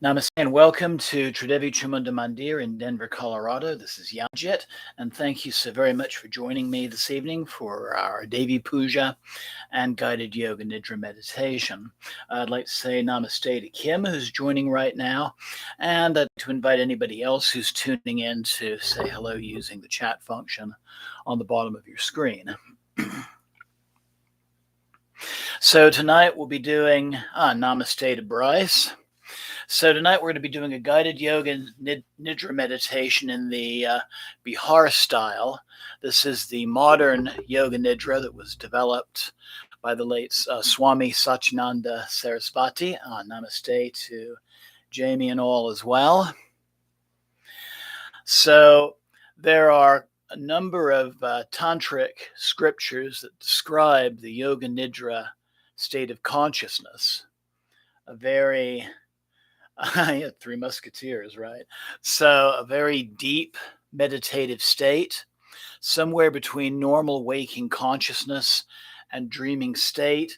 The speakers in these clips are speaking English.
Namaste and welcome to Devi Mandir in Denver, Colorado. This is Yajit, and thank you so very much for joining me this evening for our Devi Puja and guided yoga Nidra meditation. I'd like to say namaste to Kim, who's joining right now, and to invite anybody else who's tuning in to say hello using the chat function on the bottom of your screen. So tonight we'll be doing namaste to Bryce. So tonight we're going to be doing a guided yoga Nidra meditation in the Bihar style. This is the modern yoga Nidra that was developed by the late Swami Satchidananda Sarasvati. Namaste to Jamie and all as well. So there are a number of tantric scriptures that describe the yoga Nidra state of consciousness, a very Three Musketeers, right? So a very deep meditative state, somewhere between normal waking consciousness and dreaming state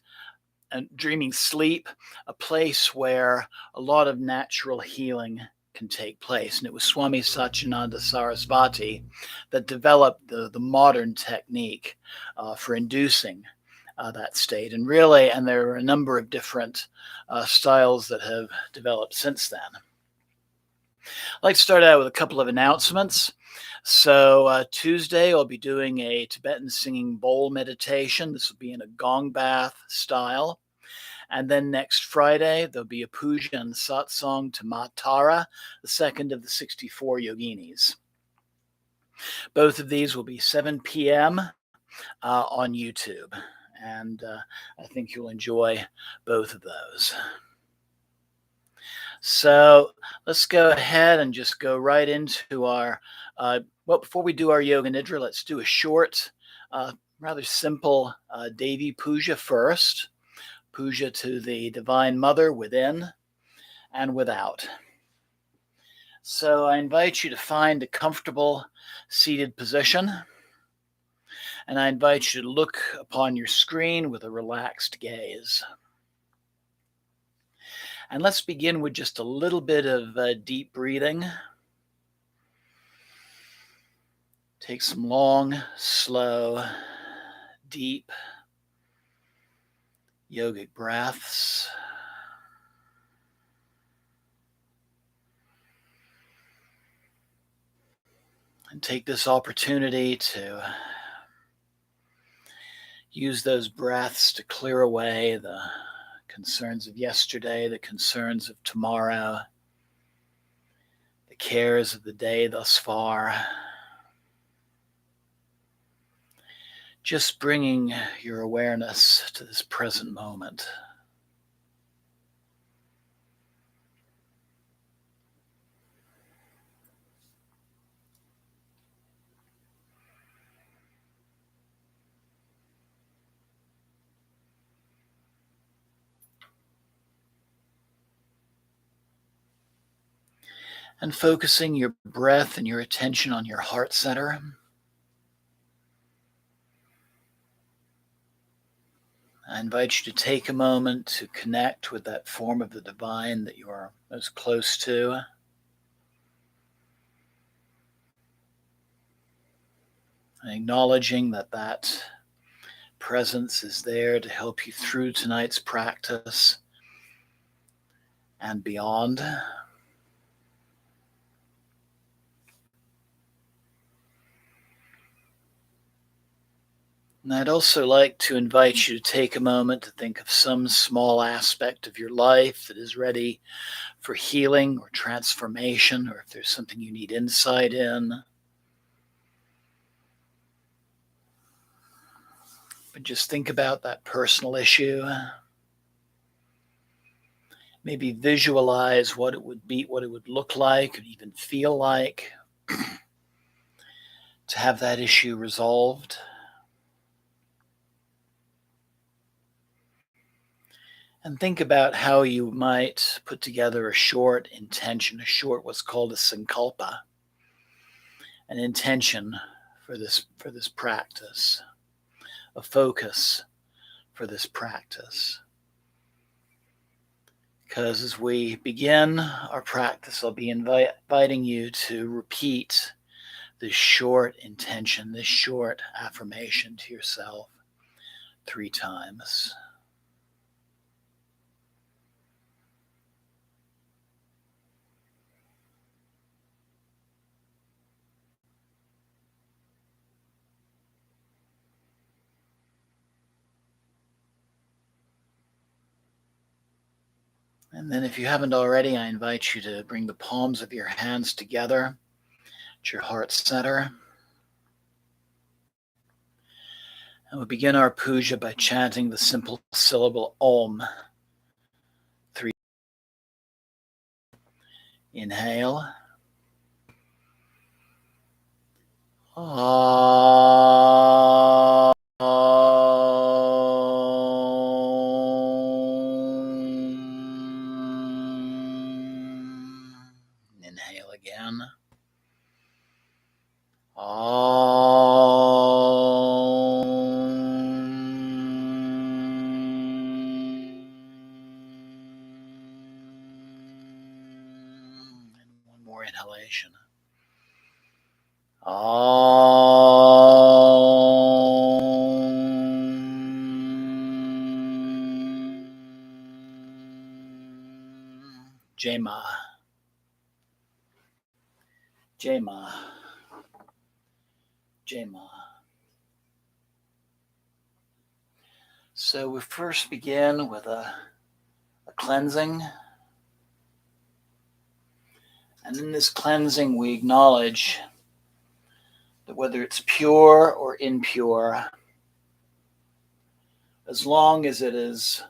and dreaming sleep, a place where a lot of natural healing can take place. And it was Swami Satchidananda Sarasvati that developed the modern technique for inducing that state. And there are a number of different styles that have developed since then. I'd like to start out with a couple of announcements. So Tuesday, I'll be doing a Tibetan singing bowl meditation. This will be in a gong bath style. And then next Friday, there'll be a puja and satsang to Ma Tara, the second of the 64 yoginis. Both of these will be 7 p.m. On YouTube. And I think you'll enjoy both of those. So let's go ahead and just go right into our, before we do our Yoga Nidra, let's do a short, rather simple Devi Puja first. Puja to the Divine Mother within and without. So I invite you to find a comfortable seated position. And I invite you to look upon your screen with a relaxed gaze. And let's begin with just a little bit of deep breathing. Take some long, slow, deep yogic breaths. And take this opportunity to use those breaths to clear away the concerns of yesterday, the concerns of tomorrow, the cares of the day thus far. Just bringing your awareness to this present moment. And focusing your breath and your attention on your heart center. I invite you to take a moment to connect with that form of the divine that you are most close to. And acknowledging that presence is there to help you through tonight's practice and beyond. And I'd also like to invite you to take a moment to think of some small aspect of your life that is ready for healing or transformation, or if there's something you need insight in. But just think about that personal issue. Maybe visualize what it would be, what it would look like, and even feel like to have that issue resolved. And think about how you might put together a short intention, what's called a sankalpa, an intention for this practice, a focus for this practice. Because as we begin our practice, I'll be inviting you to repeat this short intention, this short affirmation to yourself 3 times. And then if you haven't already, I invite you to bring the palms of your hands together at your heart center. And we'll begin our puja by chanting the simple syllable Om. 3. Inhale. Om. Inhale again. And one more inhalation. Jai Ma. Jai Ma. Jai Ma. So we first begin with a cleansing. And in this cleansing, we acknowledge that whether it's pure or impure, as long as it is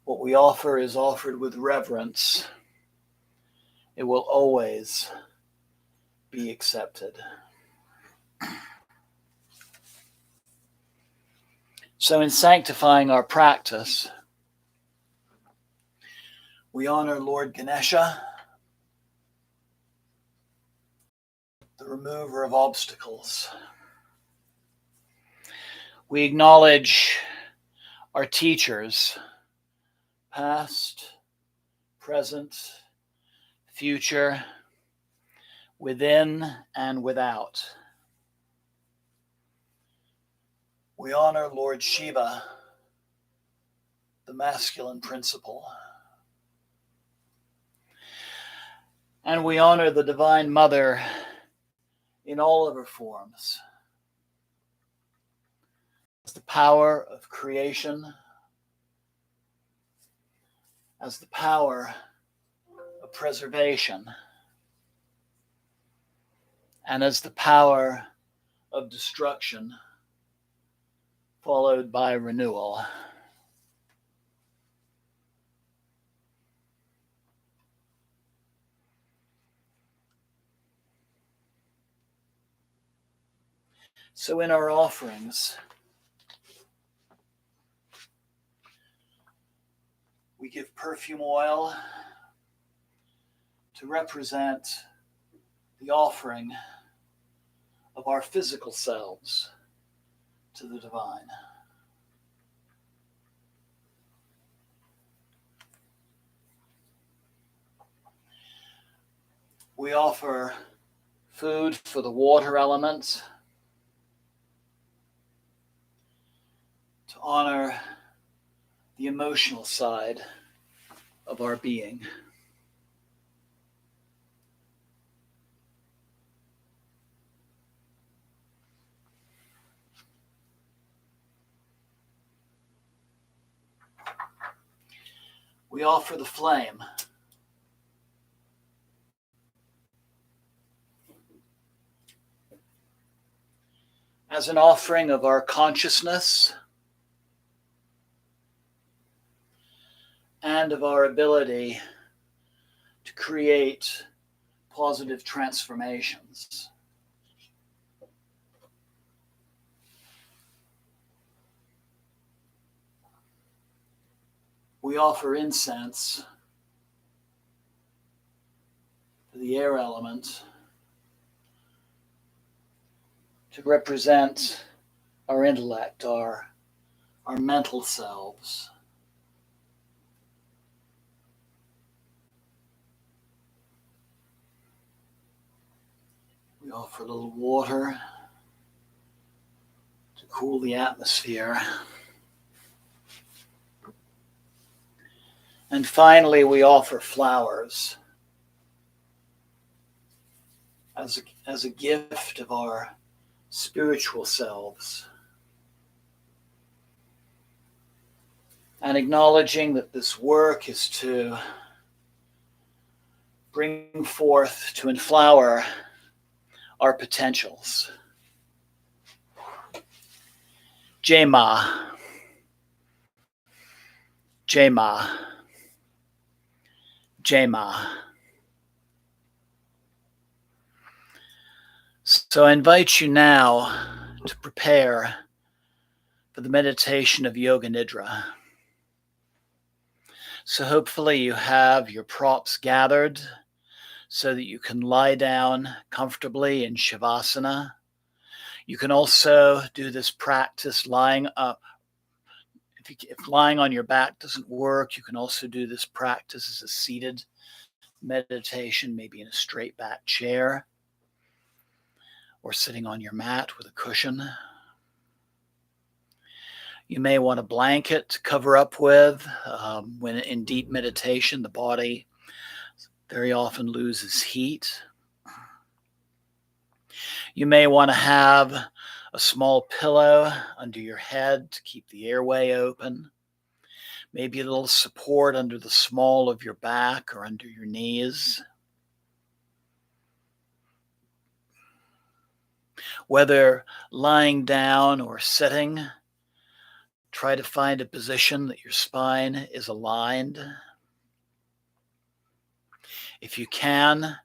what we offer is offered with reverence, it will always be accepted. So in sanctifying our practice, we honor Lord Ganesha, the remover of obstacles. We acknowledge our teachers, past, present, future, within and without. We honor Lord Shiva, the masculine principle. And we honor the Divine Mother in all of her forms. As the power of creation, as the power of preservation, and as the power of destruction, followed by renewal. So in our offerings, we give perfume oil to represent the offering of our physical selves to the divine. We offer food for the water element to honor the emotional side of our being. We offer the flame as an offering of our consciousness and of our ability to create positive transformations. We offer incense to the air element to represent our intellect, our mental selves. We offer a little water to cool the atmosphere. And finally, we offer flowers as a gift of our spiritual selves. And acknowledging that this work is to bring forth, to enflower our potentials. Jai Ma. Jai Ma. Jai Ma. So I invite you now to prepare for the meditation of Yoga Nidra. So hopefully you have your props gathered so that you can lie down comfortably in Shavasana. You can also do this practice lying up. If lying on your back doesn't work, you can also do this practice as a seated meditation, maybe in a straight back chair or sitting on your mat with a cushion. You may want a blanket to cover up with. When in deep meditation, the body very often loses heat. You may want to have a small pillow under your head to keep the airway open. Maybe a little support under the small of your back or under your knees. Whether lying down or sitting, try to find a position that your spine is aligned. If you can,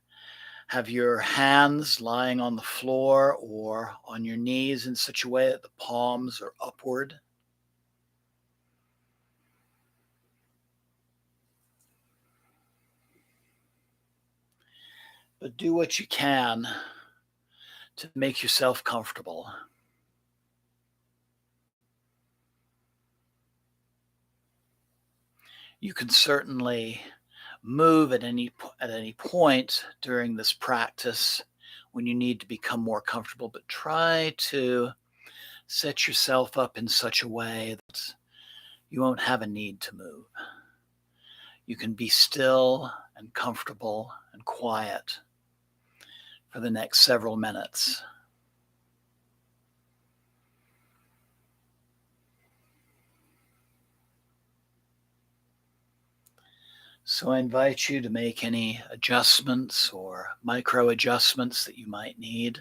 have your hands lying on the floor or on your knees in such a way that the palms are upward. But do what you can to make yourself comfortable. You can certainly move at any point during this practice when you need to become more comfortable, but try to set yourself up in such a way that you won't have a need to move. You can be still and comfortable and quiet for the next several minutes. So I invite you to make any adjustments or micro adjustments that you might need.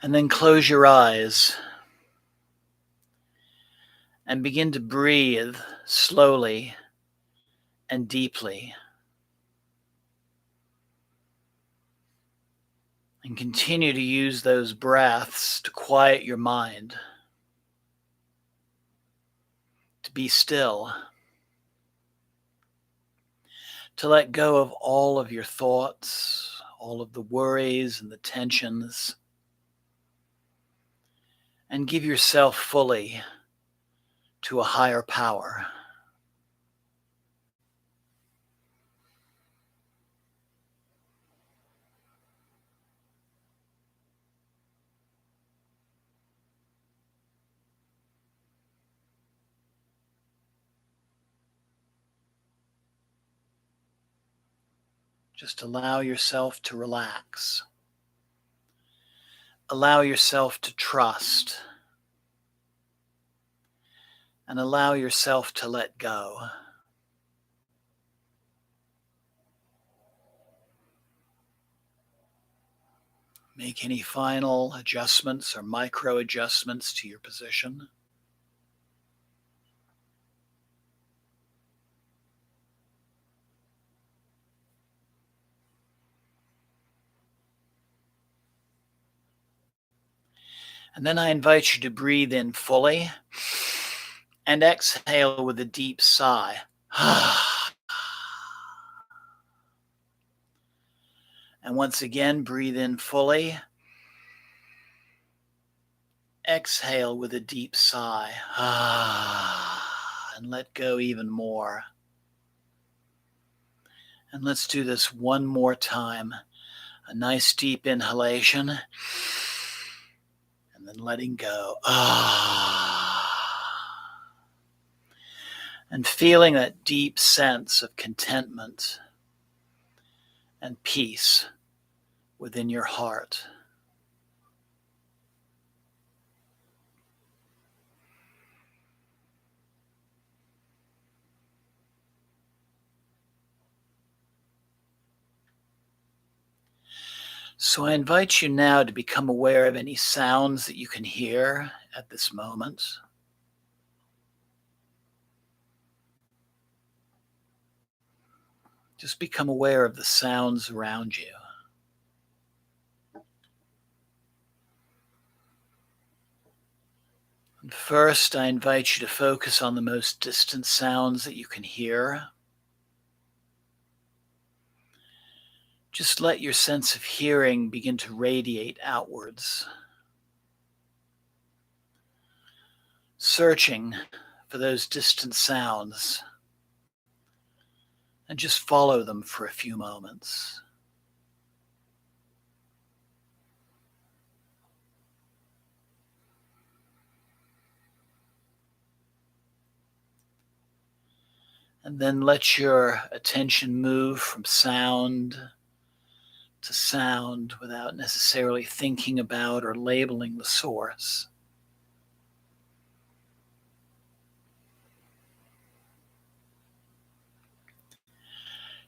And then close your eyes and begin to breathe slowly and deeply. And continue to use those breaths to quiet your mind, to be still, to let go of all of your thoughts, all of the worries and the tensions, and give yourself fully to a higher power. Just allow yourself to relax. Allow yourself to trust. And allow yourself to let go. Make any final adjustments or micro adjustments to your position. And then I invite you to breathe in fully and exhale with a deep sigh. And once again, breathe in fully. Exhale with a deep sigh. and let go even more. And let's do this one more time. A nice deep inhalation, and then letting go. And feeling that deep sense of contentment and peace within your heart. So I invite you now to become aware of any sounds that you can hear at this moment. Just become aware of the sounds around you. And first, I invite you to focus on the most distant sounds that you can hear. Just let your sense of hearing begin to radiate outwards, searching for those distant sounds, and just follow them for a few moments. And then let your attention move from sound to sound without necessarily thinking about or labeling the source.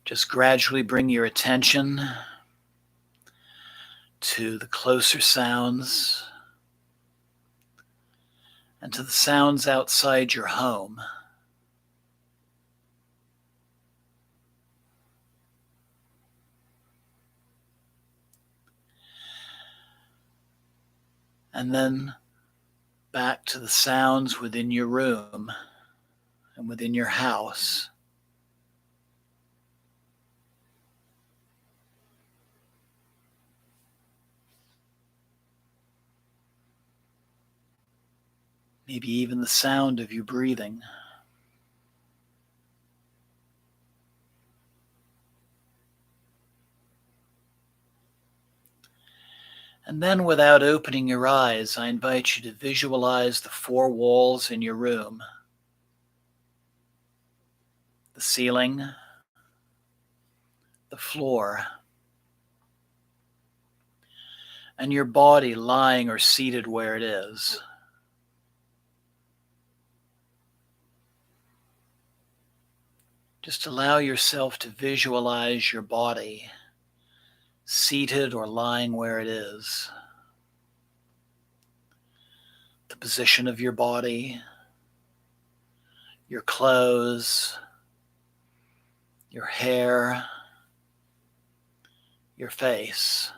Just gradually bring your attention to the closer sounds and to the sounds outside your home. And then back to the sounds within your room and within your house. Maybe even the sound of you breathing. And then, without opening your eyes, I invite you to visualize the four walls in your room, the ceiling, the floor, and your body lying or seated where it is. Just allow yourself to visualize your body seated or lying where it is. The position of your body, your clothes, your hair, your face.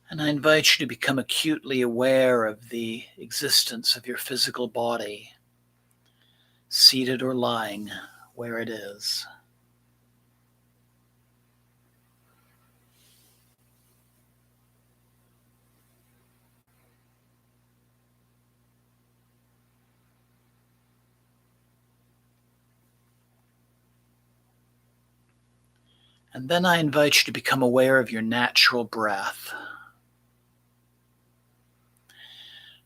And I invite you to become acutely aware of the existence of your physical body, seated or lying where it is. And then I invite you to become aware of your natural breath.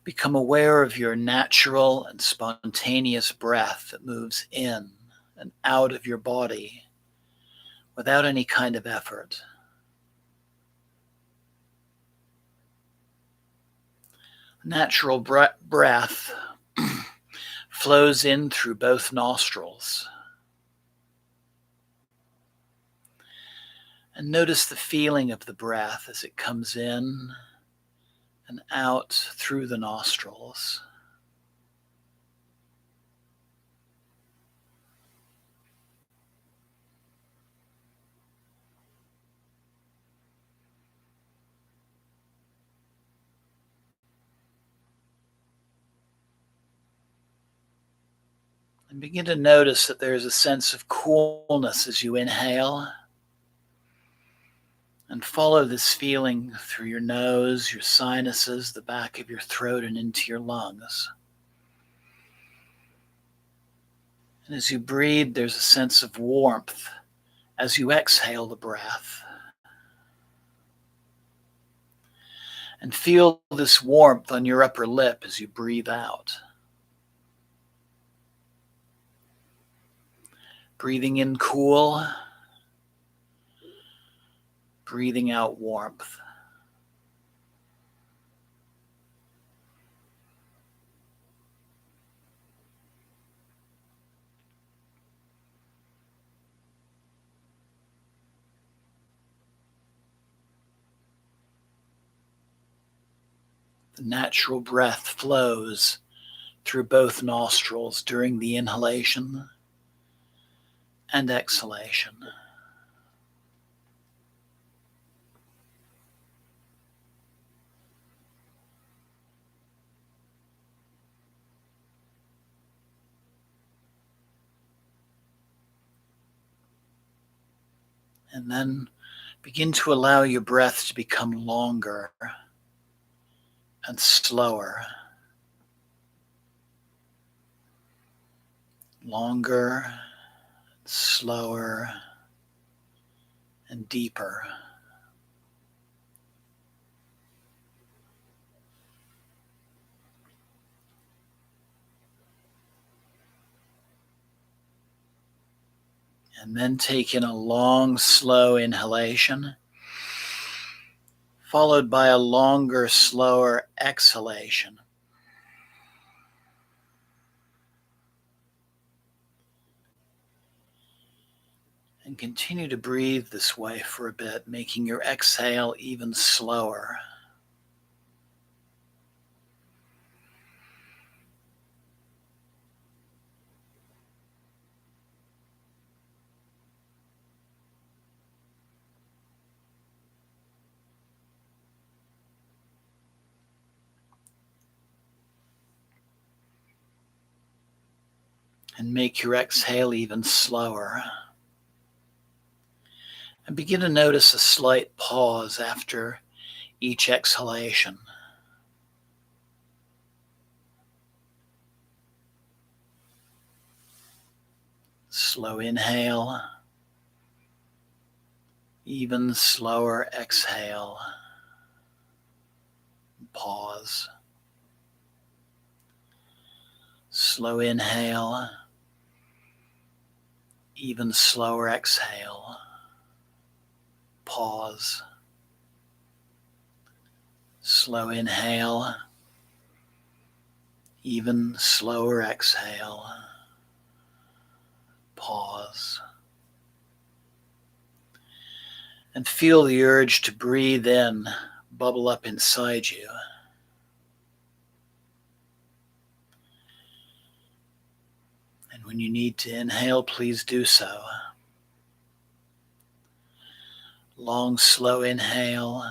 Become aware of your natural and spontaneous breath that moves in and out of your body without any kind of effort. Natural breath flows in through both nostrils. And notice the feeling of the breath as it comes in and out through the nostrils. And begin to notice that there is a sense of coolness as you inhale And follow this feeling through your nose, your sinuses, the back of your throat, and into your lungs. And as you breathe, there's a sense of warmth as you exhale the breath. And feel this warmth on your upper lip as you breathe out. Breathing in cool, breathing out warmth. The natural breath flows through both nostrils during the inhalation and exhalation. And then begin to allow your breath to become longer and slower. Longer, slower, and deeper. And then take in a long, slow inhalation, followed by a longer, slower exhalation. And continue to breathe this way for a bit, making your exhale even slower. And make your exhale even slower. And begin to notice a slight pause after each exhalation. Slow inhale, even slower exhale. Pause. Slow inhale, even slower exhale. Pause. Slow inhale, even slower exhale. Pause. And feel the urge to breathe in bubble up inside you. And when you need to inhale, please do so. Long, slow inhale.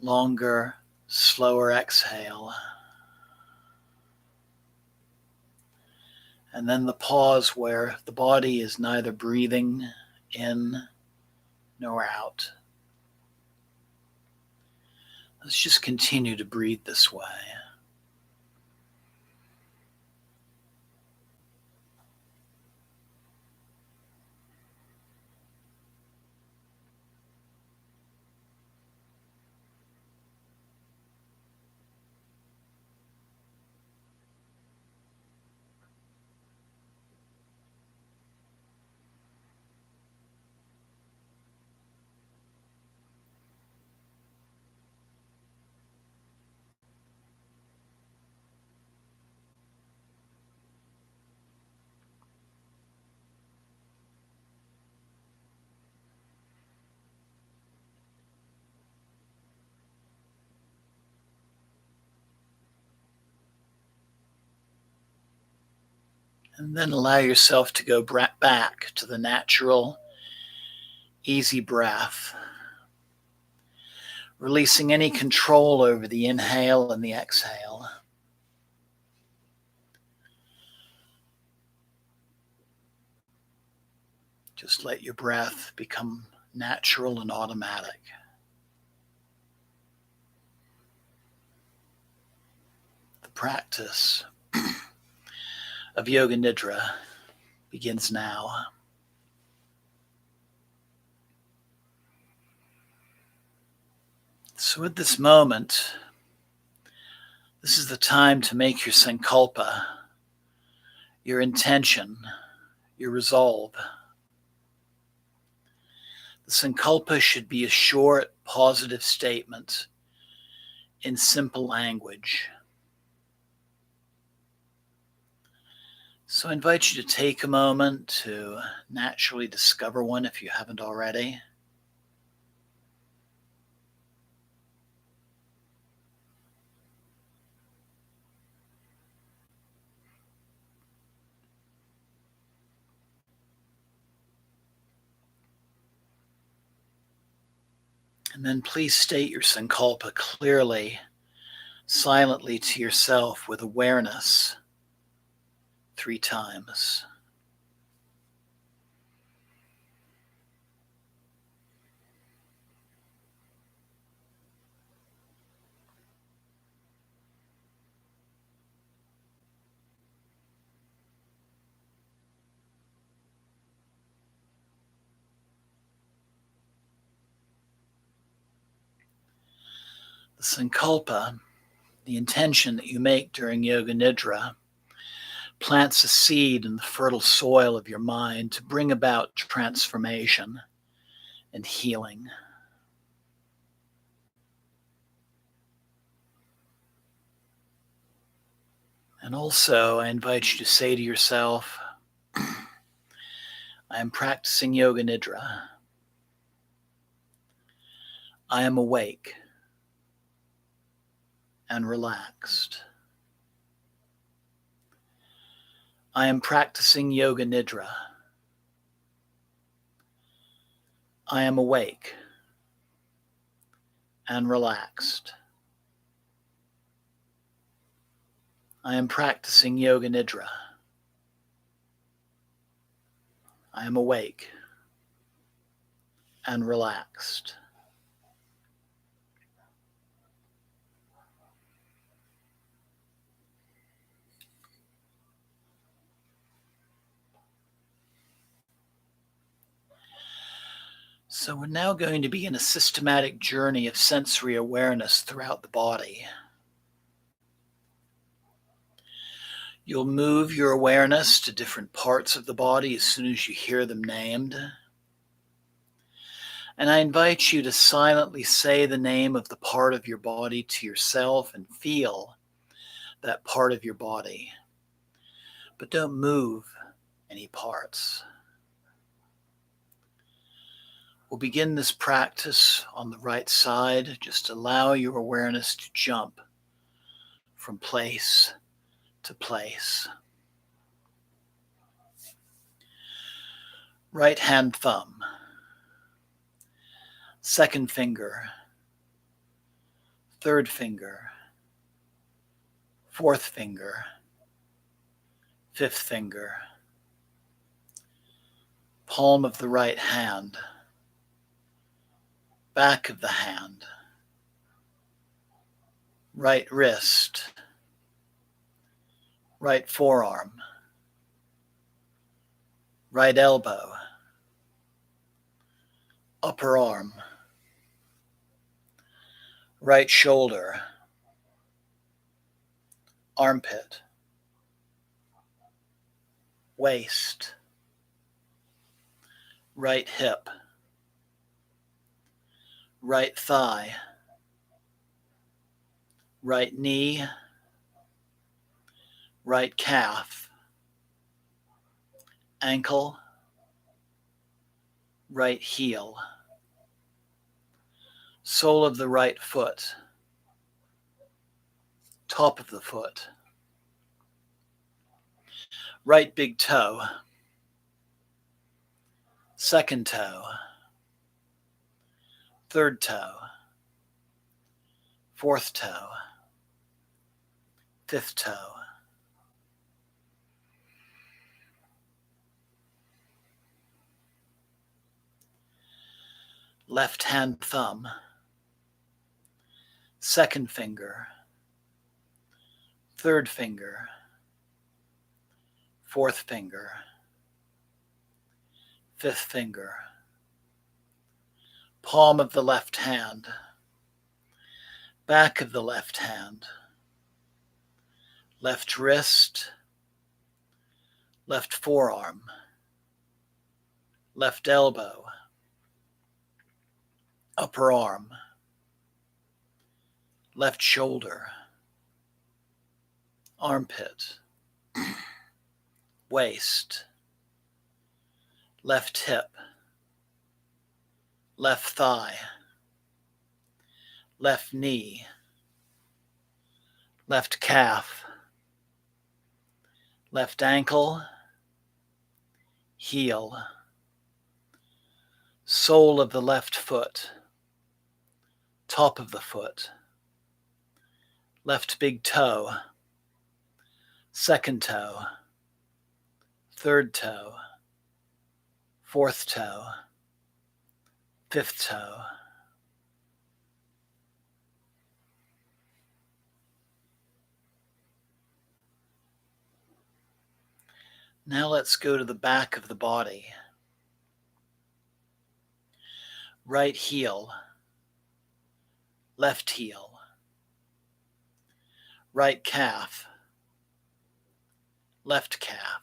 Longer, slower exhale. And then the pause where the body is neither breathing in nor out. Let's just continue to breathe this way. And then allow yourself to go back to the natural, easy breath, releasing any control over the inhale and the exhale. Just let your breath become natural and automatic. The practice of Yoga Nidra begins now. So at this moment, this is the time to make your sankalpa, your intention, your resolve. The sankalpa should be a short, positive statement in simple language. So I invite you to take a moment to naturally discover one if you haven't already. And then please state your sankalpa clearly, silently to yourself with awareness 3 times. The sankalpa, the intention that you make during Yoga Nidra, plants a seed in the fertile soil of your mind to bring about transformation and healing. And also, I invite you to say to yourself, I am practicing Yoga Nidra. I am awake and relaxed. I am practicing Yoga Nidra. I am awake and relaxed. I am practicing Yoga Nidra. I am awake and relaxed. So we're now going to begin a systematic journey of sensory awareness throughout the body. You'll move your awareness to different parts of the body as soon as you hear them named. And I invite you to silently say the name of the part of your body to yourself and feel that part of your body. But don't move any parts. We'll begin this practice on the right side. Just allow your awareness to jump from place to place. Right hand thumb, second finger, third finger, fourth finger, fifth finger, palm of the right hand, back of the hand, right wrist, right forearm, right elbow, upper arm, right shoulder, armpit, waist, right hip, right thigh, right knee, right calf, ankle, right heel, sole of the right foot, top of the foot, right big toe, second toe, third toe, fourth toe, fifth toe. left hand thumb, second finger, third finger, fourth finger, fifth finger, palm of the left hand, back of the left hand, left wrist, left forearm, left elbow, upper arm, left shoulder, armpit, waist, left hip, left thigh, left knee, left calf, left ankle, heel, sole of the left foot, top of the foot, left big toe, second toe, third toe, fourth toe, fifth toe. Now let's go to the back of the body. Right heel, left heel, right calf, left calf,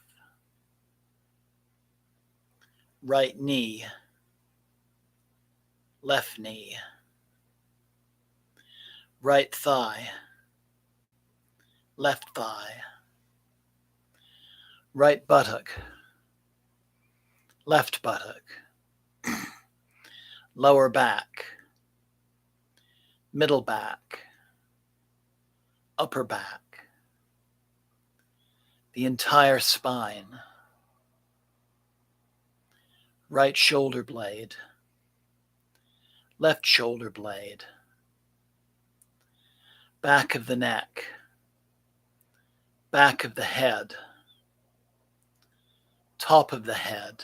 right knee, left knee, right thigh, left thigh, right buttock, left buttock, lower back, middle back, upper back, the entire spine, right shoulder blade, left shoulder blade, back of the neck, back of the head, top of the head,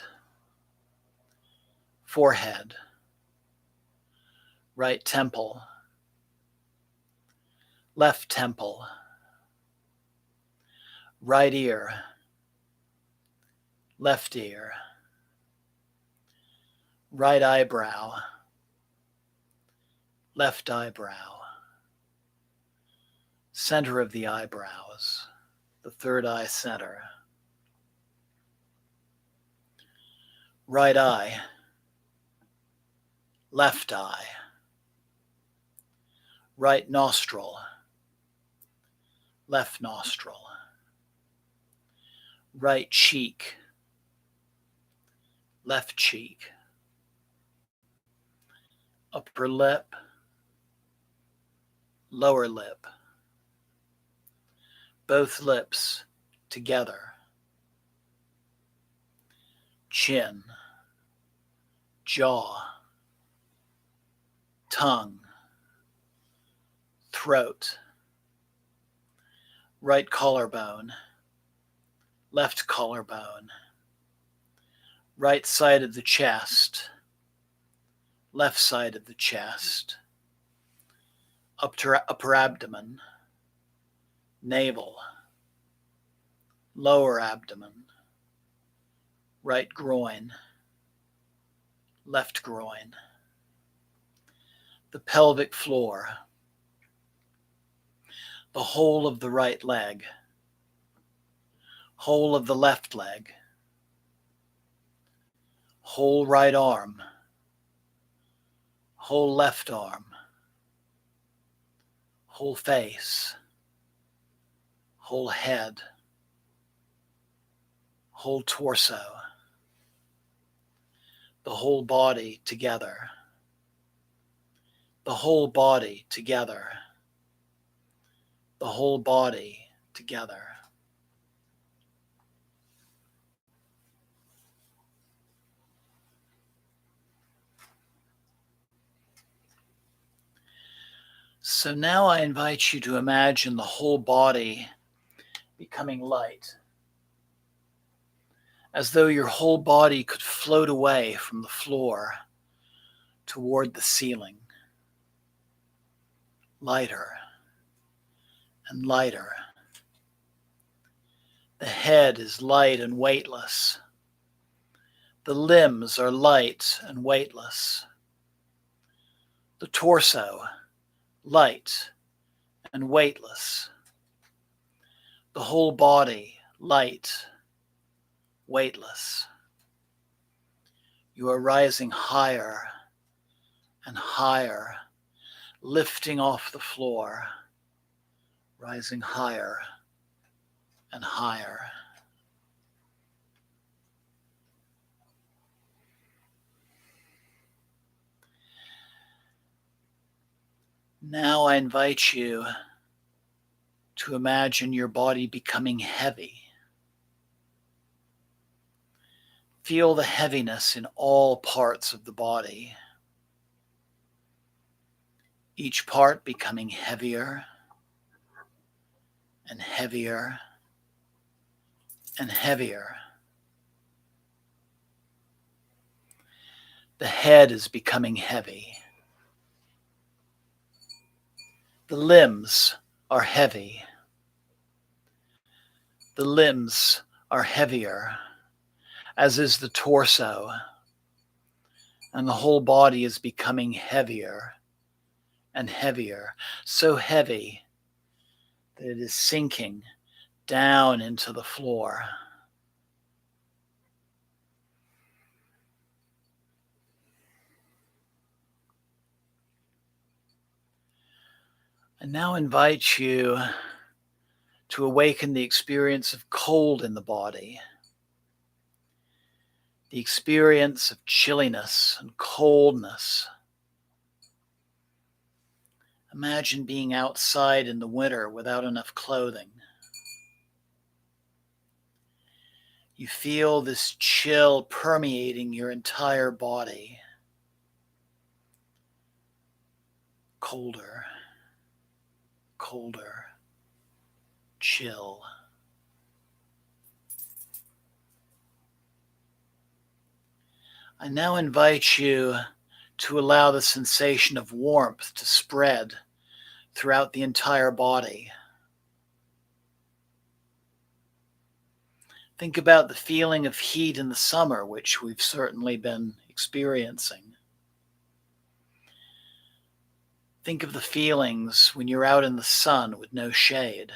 forehead, right temple, left temple, right ear, left ear, right eyebrow, left eyebrow, center of the eyebrows, the third eye center, right eye, left eye, right nostril, left nostril, right cheek, left cheek, upper lip, lower lip, both lips together, chin, jaw, tongue, throat, right collarbone, left collarbone, right side of the chest, left side of the chest, upper abdomen, navel, lower abdomen, right groin, left groin, the pelvic floor, the whole of the right leg, whole of the left leg, whole right arm, whole left arm, whole face, whole head, whole torso, the whole body together, the whole body together, the whole body together. So now I invite you to imagine the whole body becoming light, as though your whole body could float away from the floor, toward the ceiling, lighter and lighter. The head is light and weightless. The limbs are light and weightless. The torso, light and weightless. The whole body, light, weightless. You are rising higher and higher, lifting off the floor, rising higher and higher. Now I invite you to imagine your body becoming heavy. Feel the heaviness in all parts of the body. Each part becoming heavier and heavier and heavier. The head is becoming heavy. The limbs are heavy. The limbs are heavier, as is the torso, and the whole body is becoming heavier and heavier, so heavy that it is sinking down into the floor. I now invite you to awaken the experience of cold in the body, the experience of chilliness and coldness. Imagine being outside in the winter without enough clothing. You feel this chill permeating your entire body. Colder, colder, chill. I now invite you to allow the sensation of warmth to spread throughout the entire body. Think about the feeling of heat in the summer, which we've certainly been experiencing. Think of the feelings when you're out in the sun with no shade.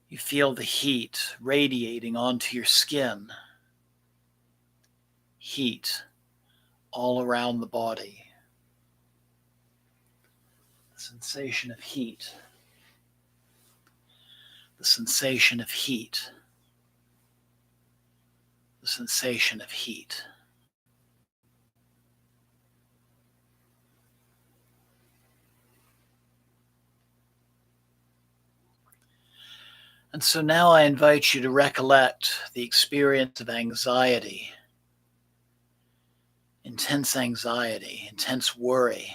You feel the heat radiating onto your skin. Heat all around the body. The sensation of heat. The sensation of heat. The sensation of heat. And so now I invite you to recollect the experience of anxiety, intense anxiety, intense worry.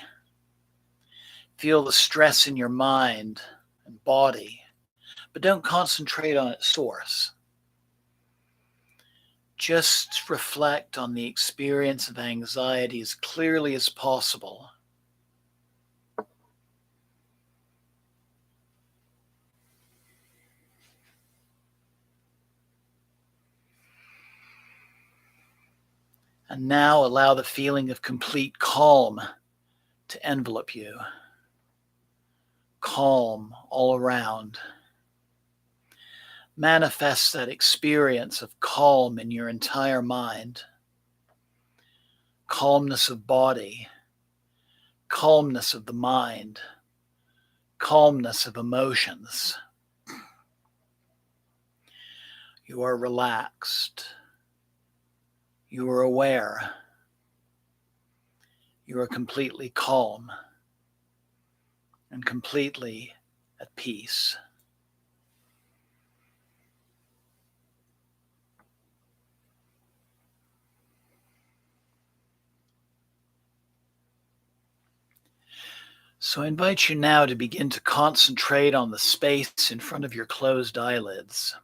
Feel the stress in your mind and body, but don't concentrate on its source. Just reflect on the experience of anxiety as clearly as possible. And now allow the feeling of complete calm to envelop you. Calm all around. Manifest that experience of calm in your entire mind. Calmness of body. Calmness of the mind. Calmness of emotions. You are relaxed. You are aware. You are completely calm and completely at peace. So I invite you now to begin to concentrate on the space in front of your closed eyelids.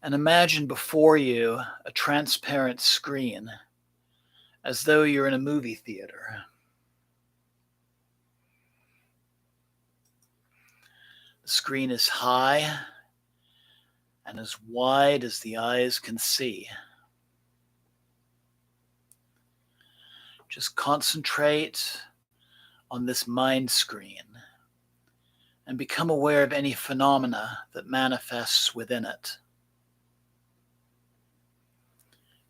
And imagine before you a transparent screen, as though you're in a movie theater. The screen is high and as wide as the eyes can see. Just concentrate on this mind screen and become aware of any phenomena that manifests within it.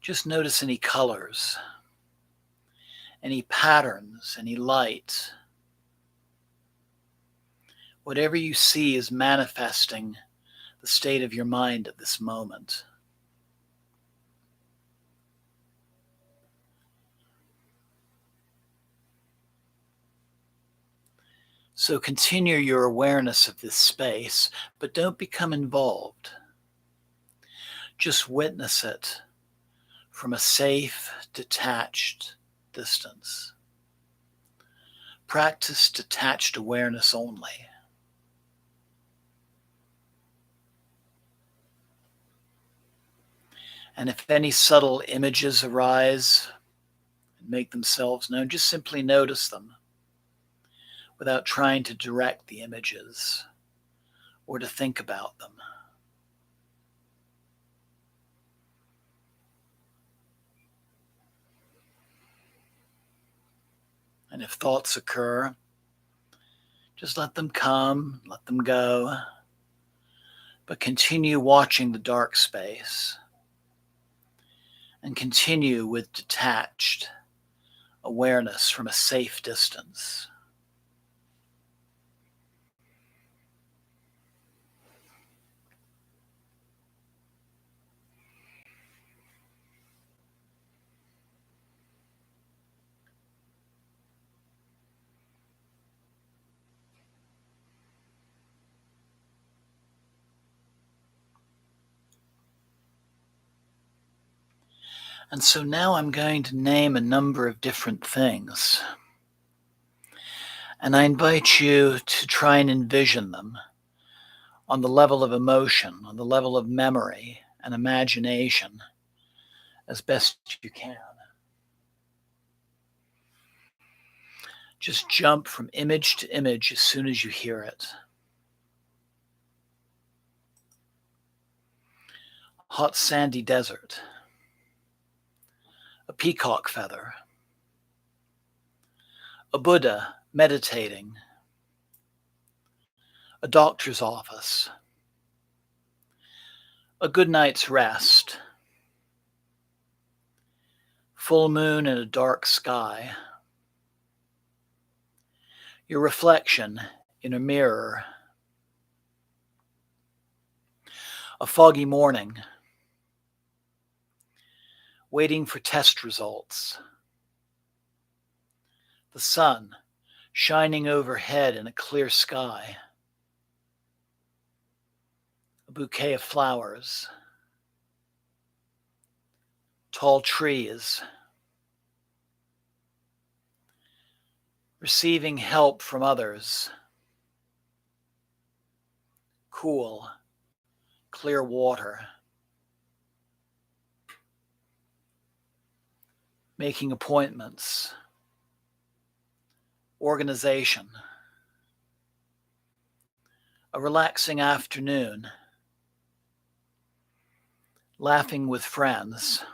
Just notice any colors, any patterns, any light. Whatever you see is manifesting the state of your mind at this moment. So continue your awareness of this space, but don't become involved. Just witness it from a safe, detached distance. Practice detached awareness only. And if any subtle images arise and make themselves known, just simply notice them without trying to direct the images or to think about them. And if thoughts occur, just let them come, let them go, but continue watching the dark space and continue with detached awareness from a safe distance. And so now I'm going to name a number of different things. And I invite you to try and envision them on the level of emotion, on the level of memory and imagination as best you can. Just jump from image to image as soon as you hear it. Hot sandy desert. A peacock feather. A Buddha meditating. A doctor's office. A good night's rest. Full moon in a dark sky. Your reflection in a mirror. A foggy morning. Waiting for test results. The sun shining overhead in a clear sky. A bouquet of flowers. Tall trees. Receiving help from others. Cool, clear water. Making appointments. Organization. A relaxing afternoon. Laughing with friends.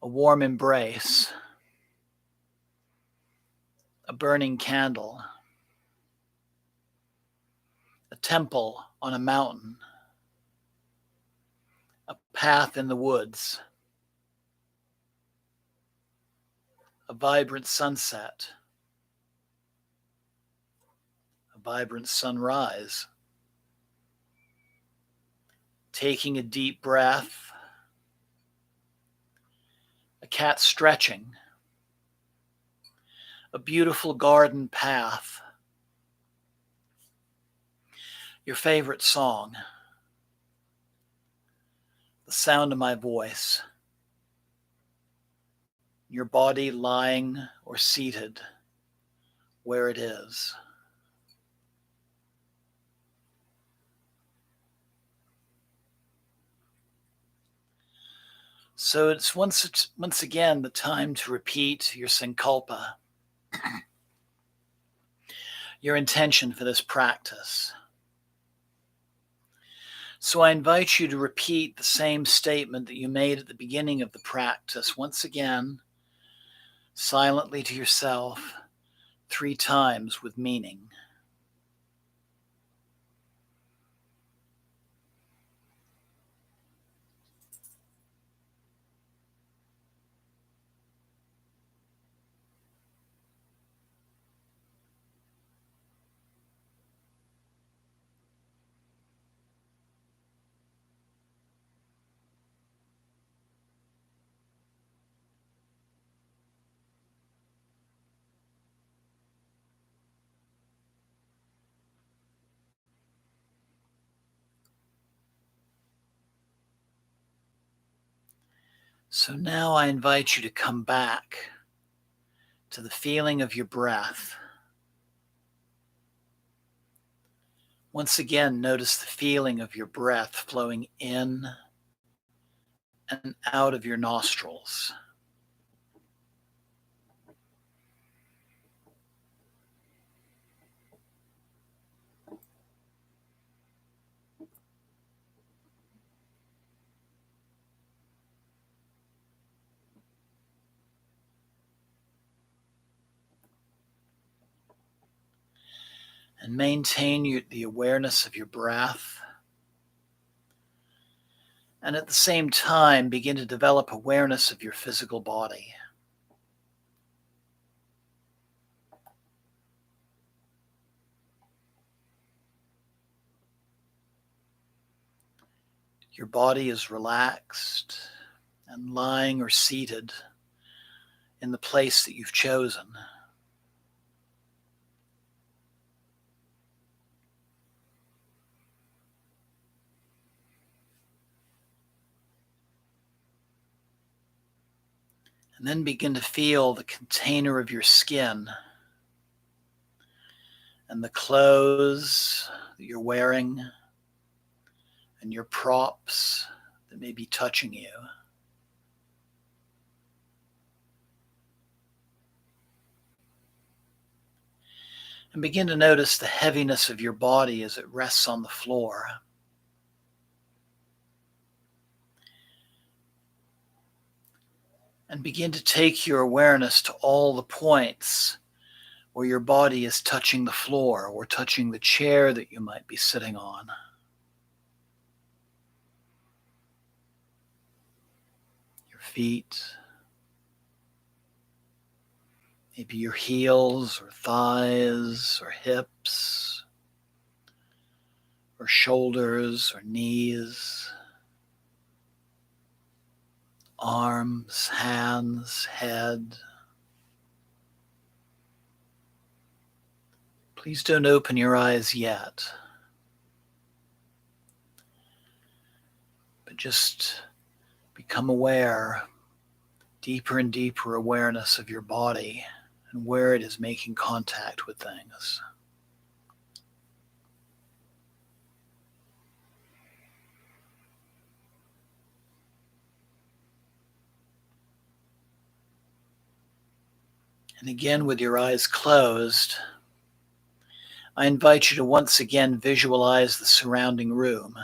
A warm embrace. A burning candle. A temple on a mountain. A path in the woods. A vibrant sunset. A vibrant sunrise. Taking a deep breath. A cat stretching. A beautiful garden path. Your favorite song. The sound of my voice. Your body lying or seated where it is. So it's once again the time to repeat your sankalpa, your intention for this practice. So I invite you to repeat the same statement that you made at the beginning of the practice, once again, silently to yourself, 3 times with meaning. So now I invite you to come back to the feeling of your breath. Once again, notice the feeling of your breath flowing in and out of your nostrils. And maintain the awareness of your breath. And at the same time, begin to develop awareness of your physical body. Your body is relaxed and lying or seated in the place that you've chosen. And then begin to feel the container of your skin and the clothes that you're wearing and your props that may be touching you. And begin to notice the heaviness of your body as it rests on the floor. And begin to take your awareness to all the points where your body is touching the floor or touching the chair that you might be sitting on. Your feet, maybe your heels or thighs or hips or shoulders or knees, arms, hands, head. Please don't open your eyes yet, but just become aware, deeper and deeper awareness of your body and where it is making contact with things. And again, with your eyes closed, I invite you to once again visualize the surrounding room.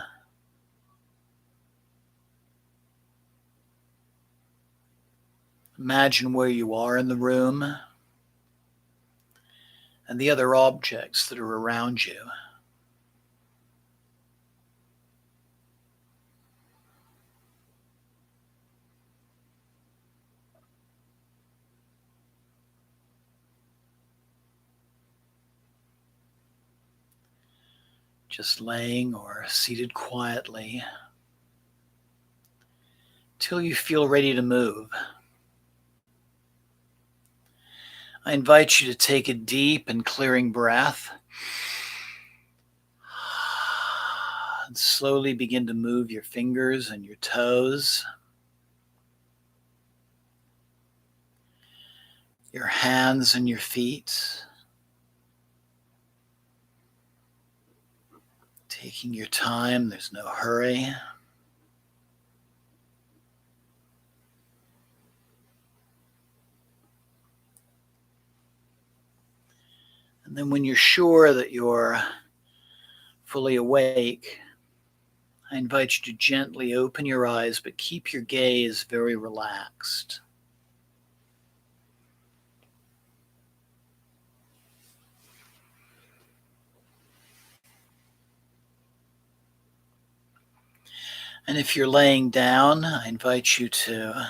Imagine where you are in the room and the other objects that are around you. Just laying or seated quietly till you feel ready to move. I invite you to take a deep and clearing breath and slowly begin to move your fingers and your toes, your hands and your feet, taking your time. There's no hurry. And then when you're sure that you're fully awake, I invite you to gently open your eyes, but keep your gaze very relaxed. And if you're laying down, I invite you to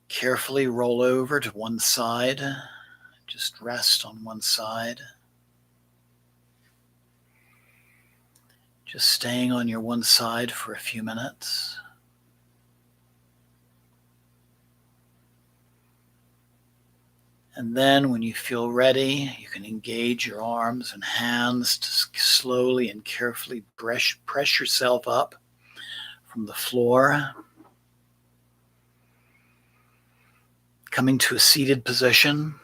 carefully roll over to one side. Just rest on one side. Just staying on your one side for a few minutes. And then when you feel ready, you can engage your arms and hands to slowly and carefully press yourself up from the floor, coming to a seated position,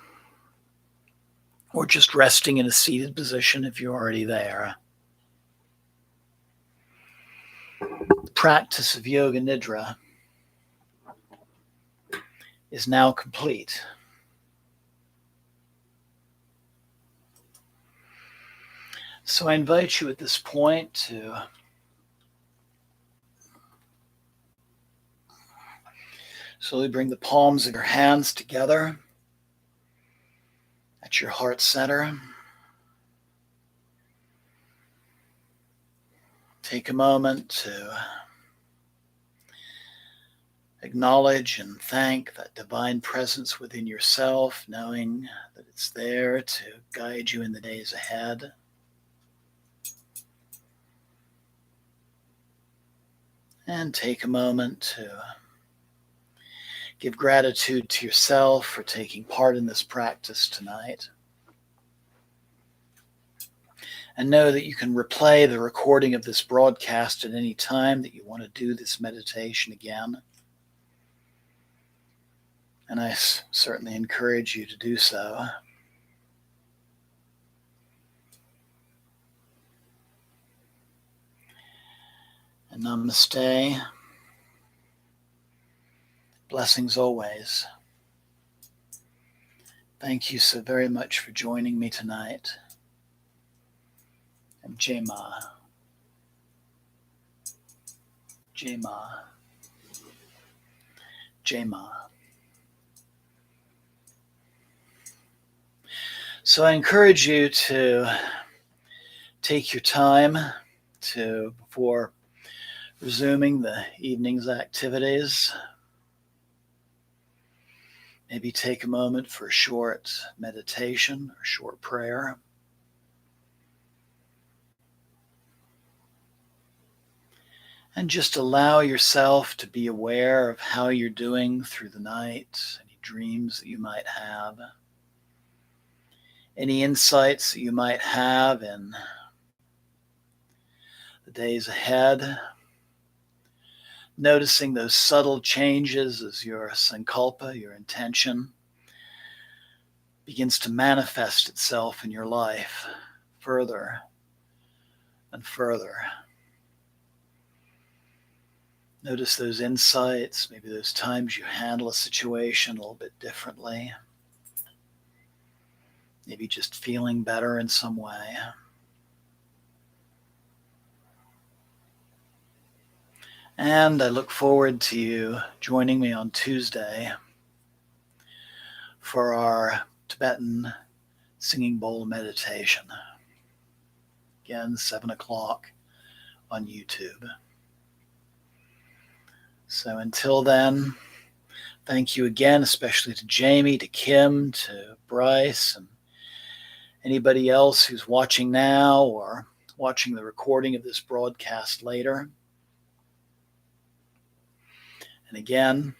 or just resting in a seated position if you're already there. The practice of Yoga Nidra is now complete. So I invite you at this point to slowly bring the palms of your hands together at your heart center. Take a moment to acknowledge and thank that divine presence within yourself, knowing that it's there to guide you in the days ahead. And take a moment to give gratitude to yourself for taking part in this practice tonight. And know that you can replay the recording of this broadcast at any time that you want to do this meditation again. And I certainly encourage you to do so. And namaste. Blessings always. Thank you so very much for joining me tonight. And Jai Ma. Jai Ma. Jai Ma. So I encourage you to take your time before resuming the evening's activities. Maybe take a moment for a short meditation or short prayer. And just allow yourself to be aware of how you're doing through the night, any dreams that you might have, any insights that you might have in the days ahead. Noticing those subtle changes as your sankalpa, your intention, begins to manifest itself in your life further and further. Notice those insights, maybe those times you handle a situation a little bit differently. Maybe just feeling better in some way. And I look forward to you joining me on Tuesday for our Tibetan singing bowl meditation. Again, 7 o'clock on YouTube. So until then, thank you again, especially to Jamie, to Kim, to Bryce, and anybody else who's watching now or watching the recording of this broadcast later. And again,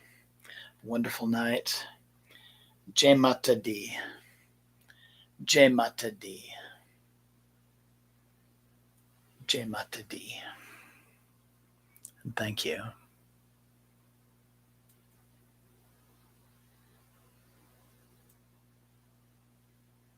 wonderful night. Jai Mata Di. Jai Mata Di. Jai Mata Di. And thank you.